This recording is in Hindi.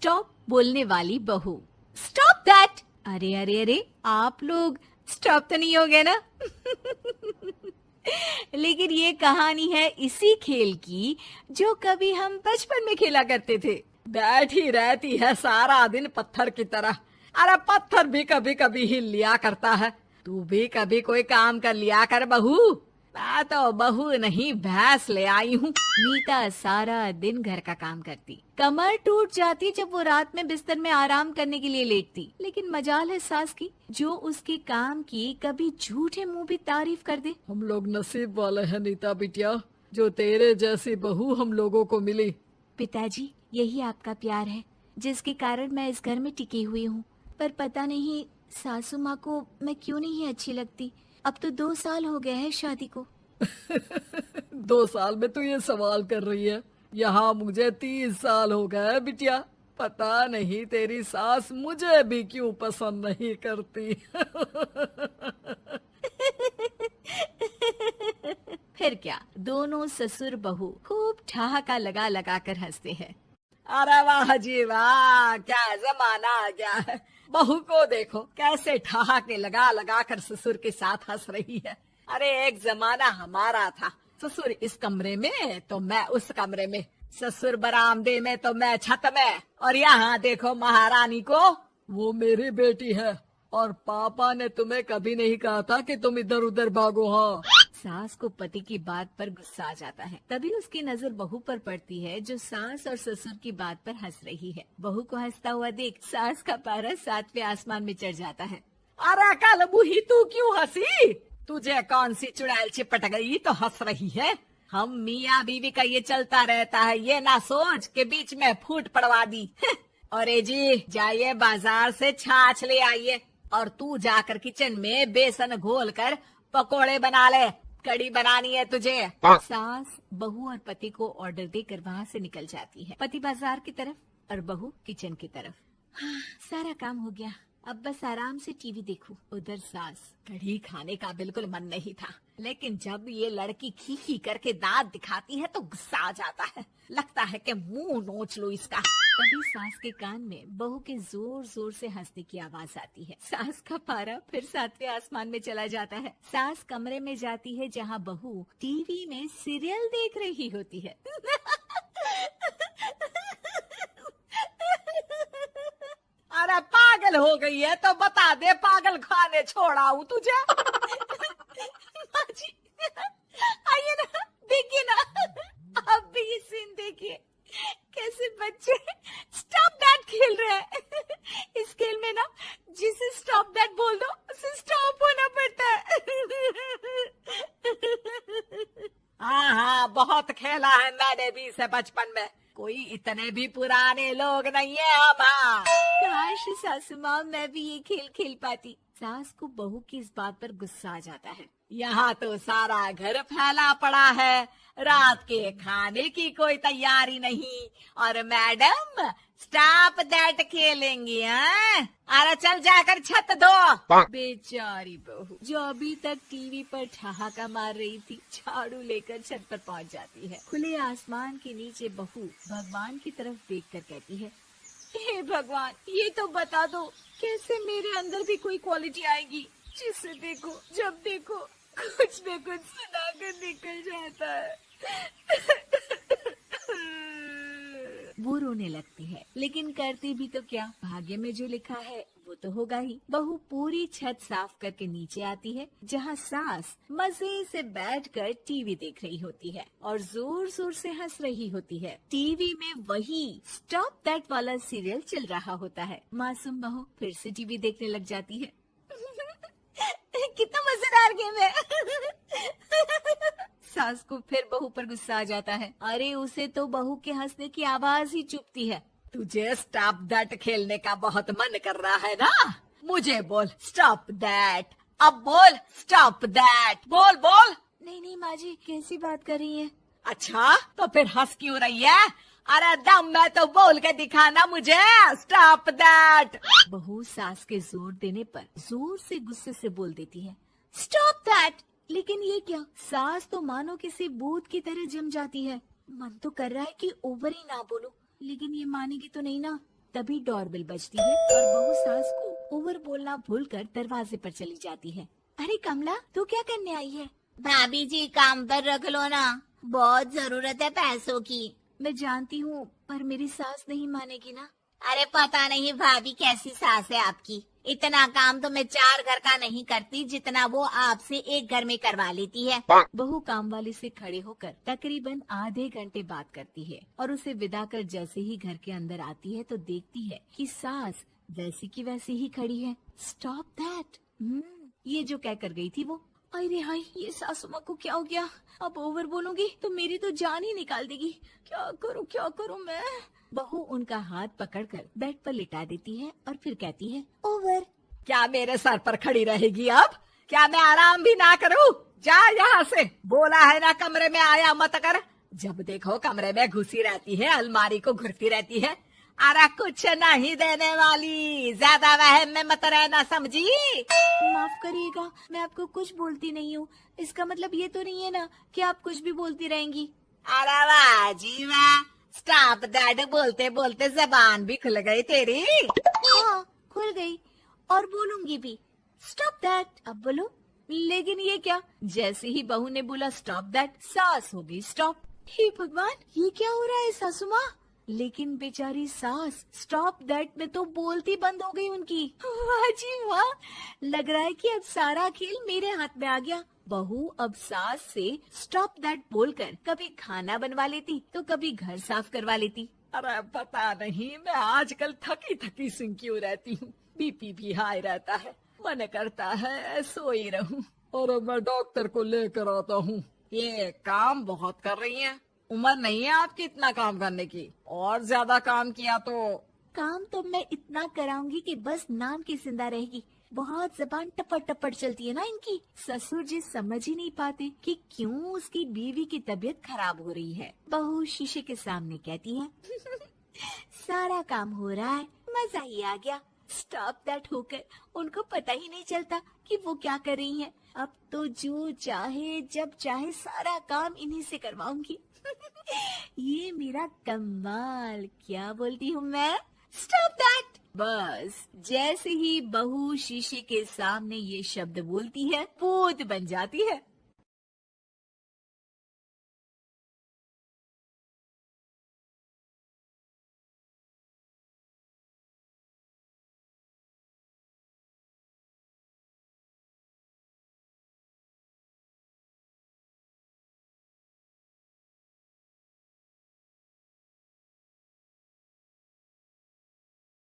स्टॉप बोलने वाली बहू। Stop that! अरे अरे अरे, आप लोग स्टॉप तो नहीं हो गए ना? लेकिन ये कहानी है इसी खेल की जो कभी हम बचपन में खेला करते थे। बैठी रहती है सारा दिन पत्थर की तरह। अरे पत्थर भी कभी कभी हिल लिया करता है। तू भी कभी कोई काम कर लिया कर बहू। मैं तो बहू नहीं भैंस ले आई हूँ। नीता सारा दिन घर का काम करती, कमर टूट जाती जब वो रात में बिस्तर में आराम करने के लिए लेटती। लेकिन मजाल है सास की, जो उसके काम की कभी झूठे मुंह भी तारीफ कर दे। हम लोग नसीब वाले हैं नीता बिटिया, जो तेरे जैसी बहू हम लोगों को मिली। पिताजी, यही आपका प्यार है जिसके कारण मैं इस घर में टिकी हुई हूँ। पर पता नहीं सासू माँ को मैं क्यों नहीं अच्छी लगती। अब तो 2 साल हो गए हैं शादी को। 2 साल में तू ये सवाल कर रही है? यहाँ मुझे 30 साल हो गए बिटिया। पता नहीं तेरी सास मुझे भी क्यों पसंद नहीं करती। फिर क्या, दोनों ससुर बहू खूब ठहाका लगा लगा कर हंसते हैं। अरे वाह जी वाह, क्या जमाना आ गया है। बहू को देखो कैसे ठहाके लगा लगा कर ससुर के साथ हंस रही है। अरे एक जमाना हमारा था, ससुर इस कमरे में तो मैं उस कमरे में, ससुर बरामदे में तो मैं छत में। और यहाँ देखो महारानी को, वो मेरी बेटी है और पापा ने तुम्हें कभी नहीं कहा था कि तुम इधर उधर भागो। हाँ, सास को पति की बात पर गुस्सा आ जाता है। तभी उसकी नजर बहू पर पड़ती है जो सास और ससुर की बात पर हंस रही है। बहू को हंसता हुआ देख सास का पारा 7वें आसमान में चढ़ जाता है। अरे कल बुही तू क्यों हंसी? तुझे कौन सी चुड़ैल चिपट गई तो हंस रही है? हम मियाँ बीवी का ये चलता रहता है, ये ना सोच के बीच में फूट पड़वा दी। अरे जी जाइए बाजार से छाछ ले आइए और तू जाकर किचन में बेसन घोल कर पकोड़े बना ले, कड़ी बनानी है तुझे। सास बहू और पति को ऑर्डर देकर वहाँ से निकल जाती है। पति बाजार की तरफ और बहू किचन की तरफ। हाँ, सारा काम हो गया, अब बस आराम से टीवी देखूं। उधर सास, कढ़ी खाने का बिल्कुल मन नहीं था, लेकिन जब ये लड़की खी खी करके दांत दिखाती है तो गुस्सा आ जाता है। लगता है कि मुंह नोच लो इसका। तभी सास के कान में बहू के जोर जोर से हंसने की आवाज आती है। सास का पारा फिर 7वें आसमान में चला जाता है। सास कमरे में जाती है जहाँ बहू टीवी में सीरियल देख रही होती है। अरे पागल हो गई है तो बता दे, पागल खाने छोड़ाऊं तुझे? माँ जी, आइए ना, देखिए ना, आप भी ये सीन देखिए, कैसे बच्चे स्टॉप दैट खेल रहे हैं। इस खेल में ना जिसे स्टॉप दैट बोल दो उसे स्टॉप होना पड़ता है। हाँ, बहुत खेला है मैंने भी इसे बचपन में। कोई इतने भी पुराने लोग नहीं है हम। हाँ, काश सासू माँ मैं भी ये खेल खेल पाती। सास को बहू की इस बात पर गुस्सा आ जाता है। यहाँ तो सारा घर फैला पड़ा है, रात के खाने की कोई तैयारी नहीं, और मैडम स्टॉप दैट खेलेंगी। हाँ, अरे चल जाकर छत धो। बेचारी बहू जो अभी तक टीवी पर ठहाका मार रही थी, झाड़ू लेकर छत पर पहुँच जाती है। खुले आसमान के नीचे बहू भगवान की तरफ देखकर कहती है, हे भगवान, ये तो बता दो कैसे मेरे अंदर भी कोई क्वालिटी आएगी जिसे देखो, जब देखो कुछ न कुछ सुनाकर निकल जाता है। वो रोने लगती है, लेकिन करती भी तो क्या, भाग्य में जो लिखा है वो तो होगा ही। बहू पूरी छत साफ करके नीचे आती है जहाँ सास मजे से बैठकर टीवी देख रही होती है और जोर जोर से हंस रही होती है। टीवी में वही स्टॉप दैट वाला सीरियल चल रहा होता है। मासूम बहू फिर से टीवी देखने लग जाती है। कितना मजेदार गेम है। सास को फिर बहू पर गुस्सा आ जाता है। अरे उसे तो बहू के हंसने की आवाज ही चुभती है। तुझे स्टॉप दैट खेलने का बहुत मन कर रहा है ना? मुझे बोल स्टॉप दैट, अब बोल स्टॉप दैट, बोल बोल। नहीं नहीं माँ जी, कैसी बात कर रही हैं? अच्छा तो फिर हंस क्यों रही है? अरे दम में तो बोल के दिखाना मुझे स्टॉप दैट। बहू सास के जोर देने पर जोर से गुस्से से बोल देती है, स्टॉप दैट। लेकिन ये क्या, सास तो मानो किसी भूत की तरह जम जाती है। मन तो कर रहा है कि ओवर ही ना बोलूं, लेकिन ये मानेगी तो नहीं ना। तभी डोरबेल बजती है और बहू सास को ओवर बोलना भूलकर दरवाजे पर चली जाती है। अरे कमला, तू क्या करने आई है? भाभी जी काम पर रख लो ना, बहुत जरूरत है पैसों की। मैं जानती हूँ, पर मेरी सास नहीं मानेगी ना। अरे पता नहीं भाभी कैसी सास है आपकी, इतना काम तो मैं 4 घर का नहीं करती जितना वो आपसे एक घर में करवा लेती है। बहू काम वाली से खड़े होकर तकरीबन आधे घंटे बात करती है और उसे विदा कर जैसे ही घर के अंदर आती है तो देखती है कि सास वैसी की वैसी ही खड़ी है। Stop that. ये जो कह कर गई थी वो। अरे हाय, ये सासू माँ को क्या हो गया? अब ओवर बोलूंगी तो मेरी तो जान ही निकाल देगी। क्या करूँ मैं? बहू उनका हाथ पकड़कर बेड पर लिटा देती है और फिर कहती है, ओवर। क्या मेरे सर पर खड़ी रहेगी अब? क्या मैं आराम भी ना करूं? जा यहाँ से, बोला है ना कमरे में आया मत कर। जब देखो कमरे में घुसी रहती है, अलमारी को घुरती रहती है। अरे कुछ नहीं देने वाली, ज्यादा वहम में मत रहना, समझी? माफ करिएगा, मैं आपको कुछ बोलती नहीं हूँ। इसका मतलब ये तो नहीं है ना कि आप कुछ भी बोलती रहेंगी। अरे वाह जी वाह, स्टॉप दैट बोलते बोलते जबान भी खुल गई तेरी। हाँ, खुल गई और बोलूंगी भी। Stop that. अब बोलो। लेकिन ये क्या? जैसे ही बहू ने बोला स्टॉप दैट, सास हो गई स्टॉप। हे भगवान, ये क्या हो रहा है सासू माँ? लेकिन बेचारी सास स्टॉप दैट में तो बोलती बंद हो गई उनकी। वाह जी वाह, लग रहा है कि अब सारा खेल मेरे हाथ में आ गया। बहू अब सास से स्टॉप दैट बोलकर कभी खाना बनवा लेती तो कभी घर साफ करवा लेती। अरे पता नहीं, मैं आजकल थकी थकी सी क्यों रहती हूँ। बीपी भी हाई रहता है, मन करता है सोई रहूं। और मैं डॉक्टर को लेकर आता हूँ। ये काम बहुत कर रही हैं। उम्र नहीं है आपकी इतना काम करने की, और ज्यादा काम किया तो। काम तो मैं इतना कराऊंगी कि बस नाम की जिंदा रहेगी। बहुत जबान टपट टपट चलती है ना इनकी। ससुर जी समझ ही नहीं पाते कि क्यों उसकी बीवी की तबीयत खराब हो रही है। बहू शीशे के सामने कहती है, सारा काम हो रहा है, मजा ही आ गया। स्टॉप दैट होकर उनको पता ही नहीं चलता कि वो क्या कर रही हैं। अब तो जो चाहे जब चाहे सारा काम इन्हीं से करवाऊंगी। ये मेरा कमाल। क्या बोलती हूँ मैं? Stop that. बस जैसे ही बहू शीशे के सामने ये शब्द बोलती है, भूत बन जाती है।